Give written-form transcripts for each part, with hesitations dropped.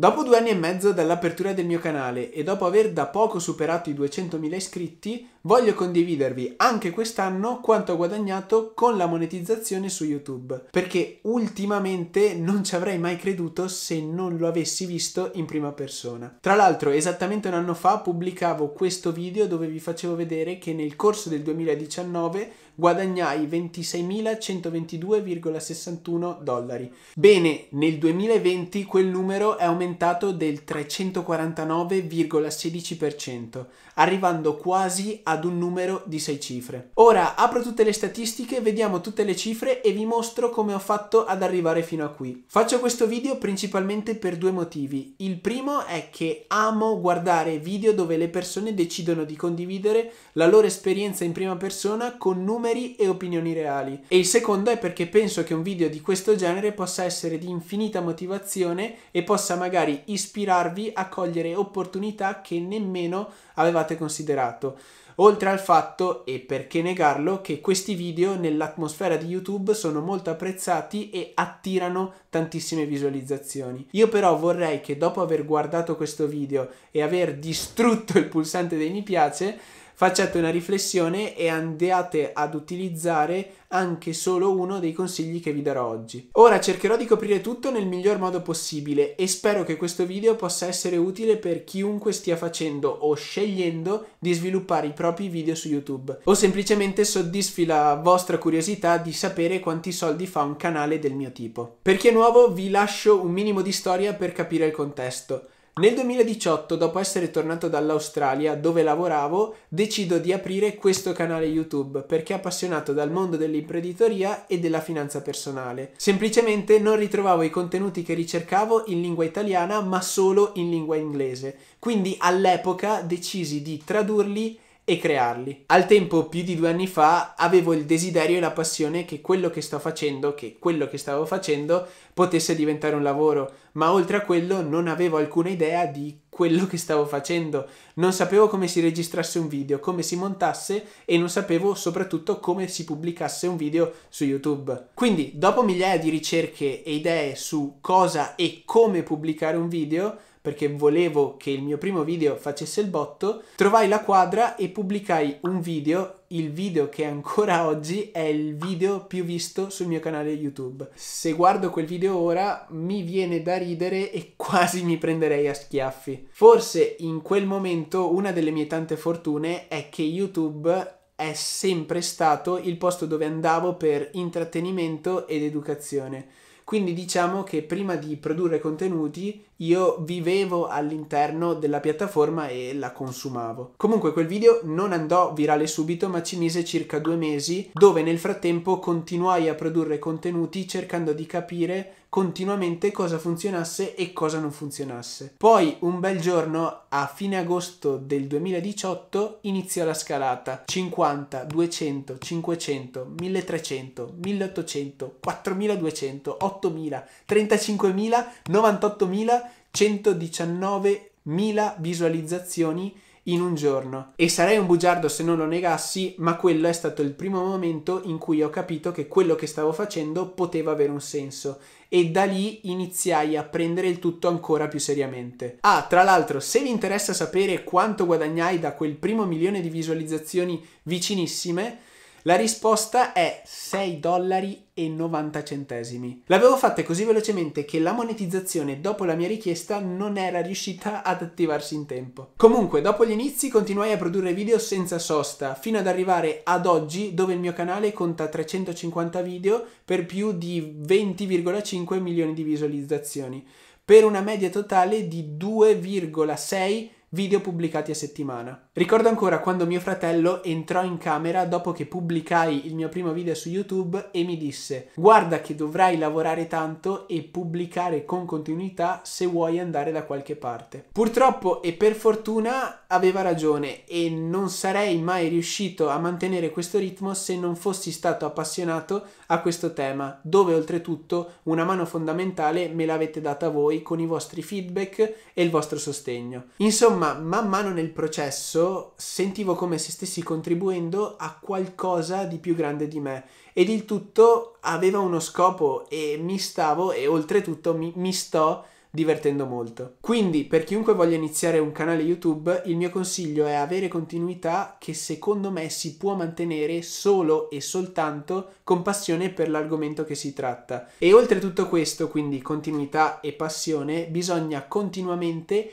Dopo 2 anni e mezzo dall'apertura del mio canale e dopo aver da poco superato i 200.000 iscritti, voglio condividervi anche quest'anno quanto ho guadagnato con la monetizzazione su YouTube, perché ultimamente non ci avrei mai creduto se non lo avessi visto in prima persona. Tra l'altro, esattamente un anno fa pubblicavo questo video dove vi facevo vedere che nel corso del 2019 guadagnai 26.122,61 dollari. Bene, nel 2020 quel numero è aumentato del 349,16%, arrivando quasi ad un numero di 6 cifre. Ora apro tutte le statistiche, vediamo tutte le cifre e vi mostro come ho fatto ad arrivare fino a qui. Faccio questo video principalmente per 2 motivi. Il primo è che amo guardare video dove le persone decidono di condividere la loro esperienza in prima persona con numeri e opinioni reali. E il secondo è perché penso che un video di questo genere possa essere di infinita motivazione e possa magari ispirarvi a cogliere opportunità che nemmeno avevate considerato. Oltre al fatto, e perché negarlo, che questi video nell'atmosfera di YouTube sono molto apprezzati e attirano tantissime visualizzazioni. Io però vorrei che dopo aver guardato questo video e aver distrutto il pulsante dei mi piace, facciate una riflessione e andate ad utilizzare anche solo uno dei consigli che vi darò oggi. Ora cercherò di coprire tutto nel miglior modo possibile e spero che questo video possa essere utile per chiunque stia facendo o scegliendo di sviluppare i propri video su YouTube o semplicemente soddisfi la vostra curiosità di sapere quanti soldi fa un canale del mio tipo. Per chi è nuovo vi lascio un minimo di storia per capire il contesto. Nel 2018, dopo essere tornato dall'Australia, dove lavoravo, decido di aprire questo canale YouTube perché appassionato dal mondo dell'imprenditoria e della finanza personale. Semplicemente non ritrovavo i contenuti che ricercavo in lingua italiana, ma solo in lingua inglese. Quindi all'epoca decisi di tradurli e crearli. Al tempo, più di 2 anni fa, avevo il desiderio e la passione che quello che stavo facendo potesse diventare un lavoro, ma oltre a quello non avevo alcuna idea di quello che stavo facendo. Non sapevo come si registrasse un video, come si montasse e non sapevo soprattutto come si pubblicasse un video su YouTube. Quindi, dopo migliaia di ricerche e idee su cosa e come pubblicare un video, perché volevo che il mio primo video facesse il botto, trovai la quadra e pubblicai un video, il video che ancora oggi è il video più visto sul mio canale YouTube. Se guardo quel video ora mi viene da ridere e quasi mi prenderei a schiaffi. Forse in quel momento una delle mie tante fortune è che YouTube è sempre stato il posto dove andavo per intrattenimento ed educazione. Quindi diciamo che prima di produrre contenuti io vivevo all'interno della piattaforma e la consumavo. Comunque quel video non andò virale subito, ma ci mise circa 2 mesi, dove nel frattempo continuai a produrre contenuti cercando di capire continuamente cosa funzionasse e cosa non funzionasse. Poi un bel giorno a fine agosto del 2018 iniziò la scalata: 50, 200, 500, 1300, 1800, 4200, 8000, 35.000, 98.000, 119.000 visualizzazioni in un giorno. E sarei un bugiardo se non lo negassi, ma quello è stato il primo momento in cui ho capito che quello che stavo facendo poteva avere un senso, e da lì iniziai a prendere il tutto ancora più seriamente. Ah, tra l'altro, se vi interessa sapere quanto guadagnai da quel primo 1.000.000 di visualizzazioni vicinissime, la risposta è $6,90. L'avevo fatta così velocemente che la monetizzazione dopo la mia richiesta non era riuscita ad attivarsi in tempo. Comunque, dopo gli inizi continuai a produrre video senza sosta, fino ad arrivare ad oggi dove il mio canale conta 350 video per più di 20,5 milioni di visualizzazioni, per una media totale di 2,6 video pubblicati a settimana. Ricordo ancora quando mio fratello entrò in camera dopo che pubblicai il mio primo video su YouTube e mi disse: guarda che dovrai lavorare tanto e pubblicare con continuità se vuoi andare da qualche parte. Purtroppo e per fortuna aveva ragione e non sarei mai riuscito a mantenere questo ritmo se non fossi stato appassionato a questo tema, dove oltretutto una mano fondamentale me l'avete data voi con i vostri feedback e il vostro sostegno. Insomma, man mano nel processo sentivo come se stessi contribuendo a qualcosa di più grande di me ed il tutto aveva uno scopo e mi stavo e oltretutto mi sto divertendo molto. Quindi per chiunque voglia iniziare un canale YouTube, il mio consiglio è avere continuità, che secondo me si può mantenere solo e soltanto con passione per l'argomento che si tratta. E oltre tutto questo, quindi continuità e passione, bisogna continuare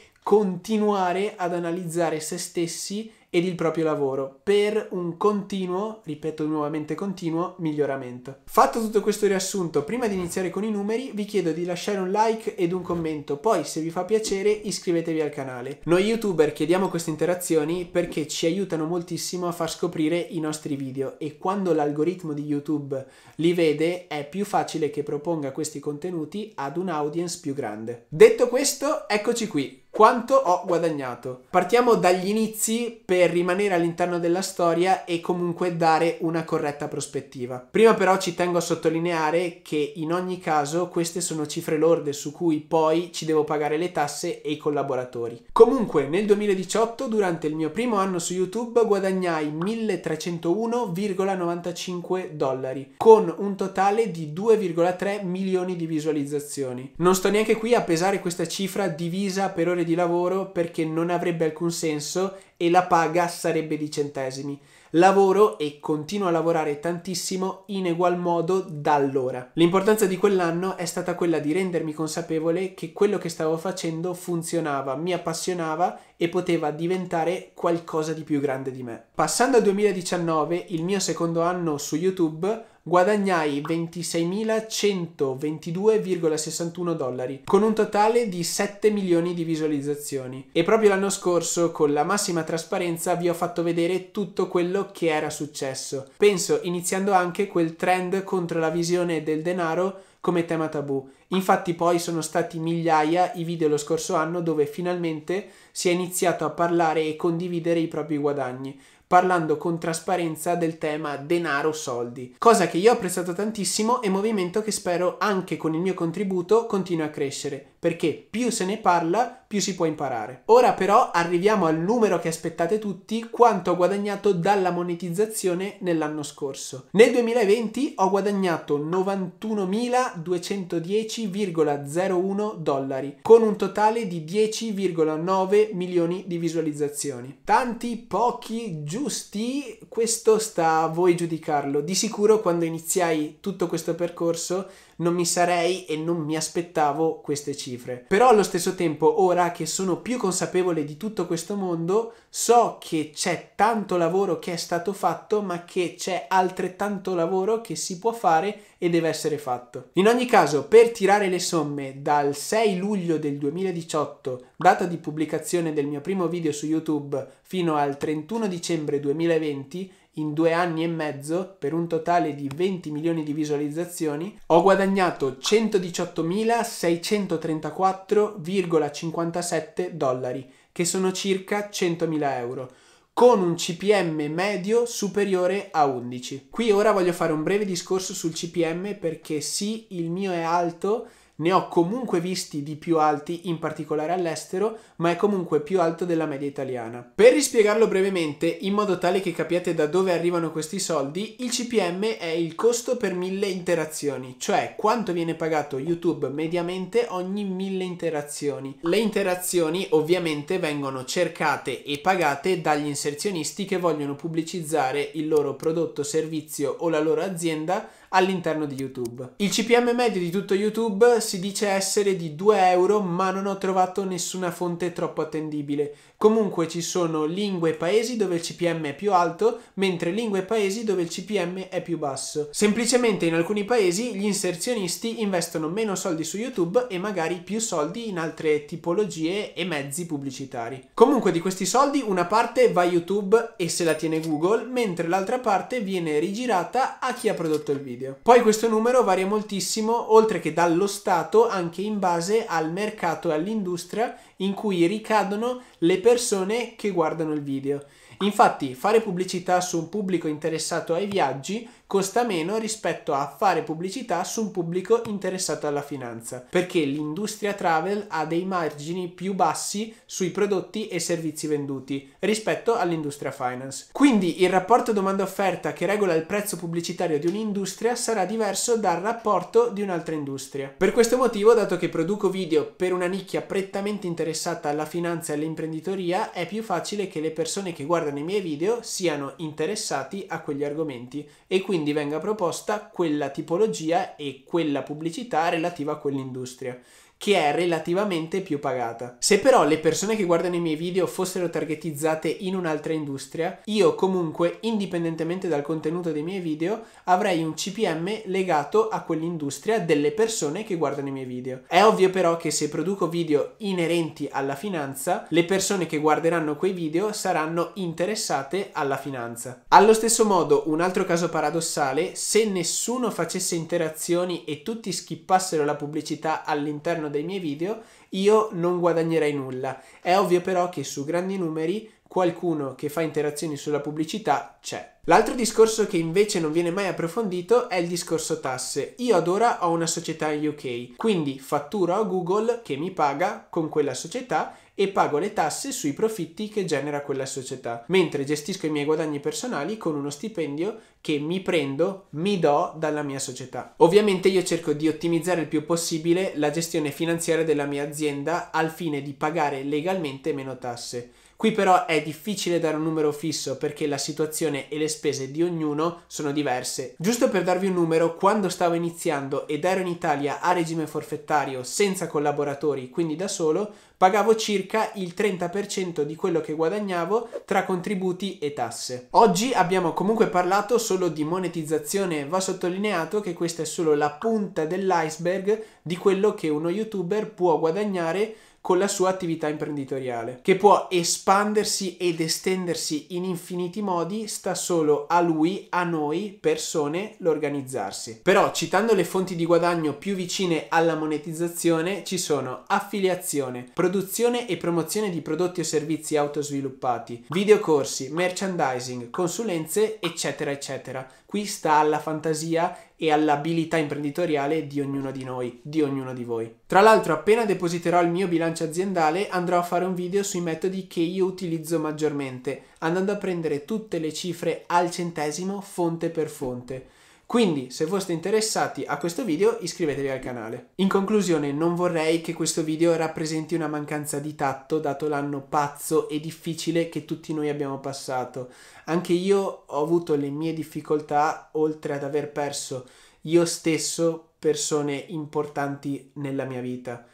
ad analizzare se stessi ed il proprio lavoro per un continuo, ripeto nuovamente continuo, miglioramento. Fatto tutto questo riassunto, prima di iniziare con i numeri vi chiedo di lasciare un like ed un commento, poi se vi fa piacere iscrivetevi al canale. Noi youtuber chiediamo queste interazioni perché ci aiutano moltissimo a far scoprire i nostri video e quando l'algoritmo di YouTube li vede è più facile che proponga questi contenuti ad un audience più grande. Detto questo, eccoci qui. Quanto ho guadagnato? Partiamo dagli inizi per rimanere all'interno della storia e comunque dare una corretta prospettiva. Prima però ci tengo a sottolineare che in ogni caso queste sono cifre lorde su cui poi ci devo pagare le tasse e i collaboratori. Comunque nel 2018, durante il mio primo anno su YouTube, guadagnai 1.301,95 dollari con un totale di 2,3 milioni di visualizzazioni. Non sto neanche qui a pesare questa cifra divisa per ore di lavoro perché non avrebbe alcun senso e la paga sarebbe di centesimi. Lavoro e continuo a lavorare tantissimo in egual modo da allora. L'importanza di quell'anno è stata quella di rendermi consapevole che quello che stavo facendo funzionava, mi appassionava e poteva diventare qualcosa di più grande di me. Passando al 2019, il mio secondo anno su YouTube, guadagnai 26.122,61 dollari con un totale di 7 milioni di visualizzazioni e proprio l'anno scorso con la massima trasparenza vi ho fatto vedere tutto quello che era successo, penso iniziando anche quel trend contro la visione del denaro come tema tabù. Infatti poi sono stati migliaia i video lo scorso anno dove finalmente si è iniziato a parlare e condividere i propri guadagni, parlando con trasparenza del tema denaro soldi, cosa che io ho apprezzato tantissimo e movimento che spero anche con il mio contributo continui a crescere, perché più se ne parla più si può imparare. Ora però arriviamo al numero che aspettate tutti: quanto ho guadagnato dalla monetizzazione nell'anno scorso. Nel 2020 ho guadagnato 91.210,01 dollari con un totale di 10,9 milioni di visualizzazioni. Tanti, pochi, giusti? Questo sta a voi giudicarlo. Di sicuro quando iniziai tutto questo percorso non mi sarei e non mi aspettavo queste cifre. Però allo stesso tempo, ora che sono più consapevole di tutto questo mondo, so che c'è tanto lavoro che è stato fatto, ma che c'è altrettanto lavoro che si può fare e deve essere fatto. In ogni caso, per tirare le somme, dal 6 luglio del 2018, data di pubblicazione del mio primo video su YouTube, fino al 31 dicembre 2020, in 2 anni e mezzo, per un totale di 20 milioni di visualizzazioni, ho guadagnato 118.634,57 dollari, che sono circa 100.000 euro, con un CPM medio superiore a 11. Qui ora voglio fare un breve discorso sul CPM perché sì, il mio è alto, ne ho comunque visti di più alti, in particolare all'estero, ma è comunque più alto della media italiana. Per rispiegarlo brevemente, in modo tale che capiate da dove arrivano questi soldi, il CPM è il costo per 1000 interazioni, cioè quanto viene pagato YouTube mediamente ogni 1000 interazioni. Le interazioni ovviamente vengono cercate e pagate dagli inserzionisti che vogliono pubblicizzare il loro prodotto, servizio o la loro azienda all'interno di YouTube. Il CPM medio di tutto YouTube si dice essere di 2 euro, ma non ho trovato nessuna fonte troppo attendibile. Comunque ci sono lingue e paesi dove il CPM è più alto, mentre lingue e paesi dove il CPM è più basso. Semplicemente in alcuni paesi gli inserzionisti investono meno soldi su YouTube e magari più soldi in altre tipologie e mezzi pubblicitari. Comunque di questi soldi una parte va a YouTube e se la tiene Google, mentre l'altra parte viene rigirata a chi ha prodotto il video. Poi questo numero varia moltissimo, oltre che dallo Stato, anche in base al mercato e all'industria in cui ricadono le persone che guardano il video. Infatti, fare pubblicità su un pubblico interessato ai viaggi costa meno rispetto a fare pubblicità su un pubblico interessato alla finanza, perché l'industria travel ha dei margini più bassi sui prodotti e servizi venduti rispetto all'industria finance. Quindi il rapporto domanda-offerta che regola il prezzo pubblicitario di un'industria sarà diverso dal rapporto di un'altra industria. Per questo motivo, dato che produco video per una nicchia prettamente interessata alla finanza e all'imprenditoria, è più facile che le persone che guardano i miei video siano interessati a quegli argomenti e quindi venga proposta quella tipologia e quella pubblicità relativa a quell'industria, che è relativamente più pagata. Se però le persone che guardano i miei video fossero targetizzate in un'altra industria, io comunque, indipendentemente dal contenuto dei miei video, avrei un CPM legato a quell'industria delle persone che guardano i miei video. È ovvio però che se produco video inerenti alla finanza, le persone che guarderanno quei video saranno interessate alla finanza. Allo stesso modo, un altro caso paradossale, se nessuno facesse interazioni e tutti skippassero la pubblicità all'interno dei miei video, io non guadagnerei nulla. È ovvio però che su grandi numeri qualcuno che fa interazioni sulla pubblicità c'è. L'altro discorso che invece non viene mai approfondito è il discorso tasse. Io ad ora ho una società in UK, quindi fatturo a Google che mi paga con quella società e pago le tasse sui profitti che genera quella società, mentre gestisco i miei guadagni personali con uno stipendio che mi do dalla mia società. Ovviamente io cerco di ottimizzare il più possibile la gestione finanziaria della mia azienda al fine di pagare legalmente meno tasse. Qui però è difficile dare un numero fisso perché la situazione e le spese di ognuno sono diverse. Giusto per darvi un numero, quando stavo iniziando ed ero in Italia a regime forfettario senza collaboratori, quindi da solo, pagavo circa il 30% di quello che guadagnavo tra contributi e tasse. Oggi abbiamo comunque parlato solo di monetizzazione, va sottolineato che questa è solo la punta dell'iceberg di quello che uno YouTuber può guadagnare con la sua attività imprenditoriale, che può espandersi ed estendersi in infiniti modi, sta solo a lui, a noi persone, l'organizzarsi. Però, citando le fonti di guadagno più vicine alla monetizzazione, ci sono affiliazione, produzione e promozione di prodotti o servizi autosviluppati, videocorsi, merchandising, consulenze, eccetera eccetera. Qui sta alla fantasia e all'abilità imprenditoriale di ognuno di noi, di ognuno di voi. Tra l'altro, appena depositerò il mio bilancio aziendale, andrò a fare un video sui metodi che io utilizzo maggiormente, andando a prendere tutte le cifre al centesimo, fonte per fonte. Quindi, se foste interessati a questo video, iscrivetevi al canale. In conclusione, non vorrei che questo video rappresenti una mancanza di tatto, dato l'anno pazzo e difficile che tutti noi abbiamo passato. Anche io ho avuto le mie difficoltà, oltre ad aver perso io stesso persone importanti nella mia vita.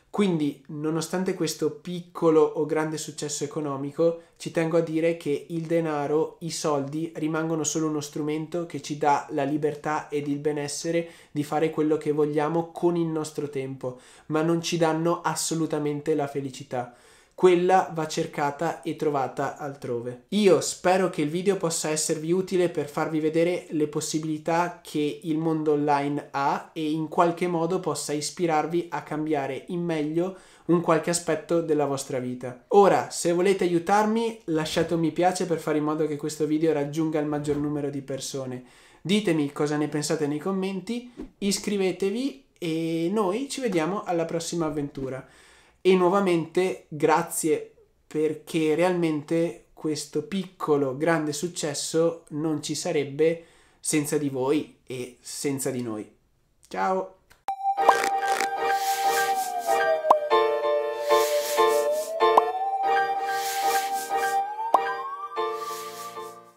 Quindi, nonostante questo piccolo o grande successo economico, ci tengo a dire che il denaro, i soldi, rimangono solo uno strumento che ci dà la libertà ed il benessere di fare quello che vogliamo con il nostro tempo, ma non ci danno assolutamente la felicità. Quella va cercata e trovata altrove. Io spero che il video possa esservi utile per farvi vedere le possibilità che il mondo online ha e in qualche modo possa ispirarvi a cambiare in meglio un qualche aspetto della vostra vita. Ora, se volete aiutarmi, lasciate un mi piace per fare in modo che questo video raggiunga il maggior numero di persone. Ditemi cosa ne pensate nei commenti, iscrivetevi e noi ci vediamo alla prossima avventura. E nuovamente grazie, perché realmente questo piccolo grande successo non ci sarebbe senza di voi e senza di noi. Ciao!